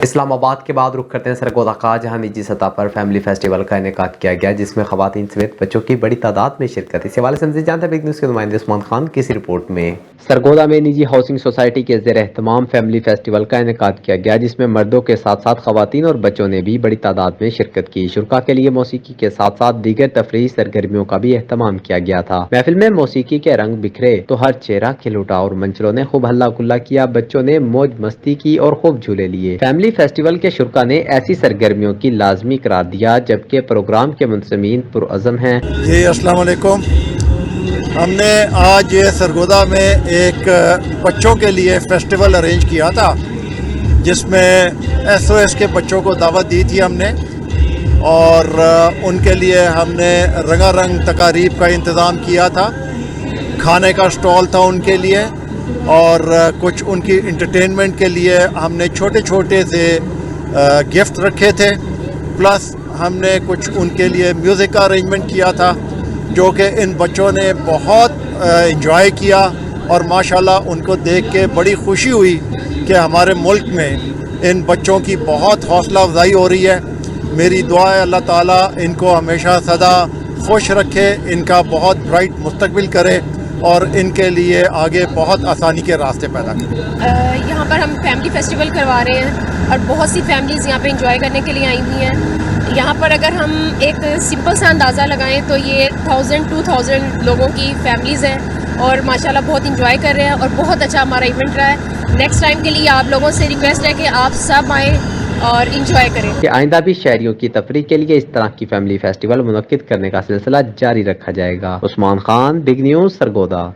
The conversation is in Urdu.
اسلام آباد کے بعد رخ کرتے ہیں سرگودا کا، جہاں نجی سطح پر فیملی فیسٹیول کا انعقاد کیا گیا، جس میں خواتین سمیت بچوں کی بڑی تعداد میں شرکت۔ اس حوالے سے مزید جانتے ہیں بگ نیوز کے نمائندے عثمان خان کی اس رپورٹ میں۔ سرگودا میں نجی ہاؤسنگ سوسائٹی کے زیر اہتمام فیملی فیسٹیول کا انعقاد کیا گیا، جس میں مردوں کے ساتھ ساتھ خواتین اور بچوں نے بھی بڑی تعداد میں شرکت کی۔ شرکاء کے لیے موسیقی کے ساتھ ساتھ دیگر تفریحی سرگرمیوں کا بھی اہتمام کیا گیا تھا۔ محفل میں موسیقی کے رنگ بکھرے تو ہر چہرہ کھل اٹھا اور منچلوں نے خوب ہلا گلا کیا، بچوں نے موج مستی کی اور خوب جھولے لیے۔ فیملی فیسٹیول کے شرکاء نے ایسی سرگرمیوں کی لازمی قرار دیا جبکہ پروگرام کے منظمین پرعزم ہیں۔ جی السلام علیکم۔ ہم نے آج سرگودا میں ایک بچوں کے لیے فیسٹیول ارینج کیا تھا، جس میں SOS کے بچوں کو دعوت دی تھی ہم نے، اور ان کے لیے ہم نے رنگا رنگ تقاریب کا انتظام کیا تھا۔ کھانے کا سٹال تھا ان کے لیے، اور کچھ ان کی انٹرٹینمنٹ کے لیے ہم نے چھوٹے چھوٹے سے گفٹ رکھے تھے، پلس ہم نے کچھ ان کے لیے میوزک کا ارینجمنٹ کیا تھا، جو کہ ان بچوں نے بہت انجوائے کیا، اور ماشاءاللہ ان کو دیکھ کے بڑی خوشی ہوئی کہ ہمارے ملک میں ان بچوں کی بہت حوصلہ افزائی ہو رہی ہے۔ میری دعا ہے اللہ تعالیٰ ان کو ہمیشہ سدا خوش رکھے، ان کا بہت برائٹ مستقبل کرے، اور ان کے لیے آگے بہت آسانی کے راستے پیدا کریں۔ یہاں پر ہم فیملی فیسٹیول کروا رہے ہیں، اور بہت سی فیملیز یہاں پہ انجوائے کرنے کے لیے آئی ہوئی ہیں۔ یہاں پر اگر ہم ایک سمپل سا اندازہ لگائیں تو یہ 1000-2000 لوگوں کی فیملیز ہیں، اور ماشاءاللہ بہت انجوائے کر رہے ہیں، اور بہت اچھا ہمارا ایونٹ رہا ہے۔ نیکسٹ ٹائم کے لیے آپ لوگوں سے ریکویسٹ ہے کہ آپ سب آئیں اور انجوائے کریں۔ کہ آئندہ بھی شہریوں کی تفریح کے لیے اس طرح کی فیملی فیسٹیول منعقد کرنے کا سلسلہ جاری رکھا جائے گا۔ عثمان خان، بگ نیوز، سرگودا۔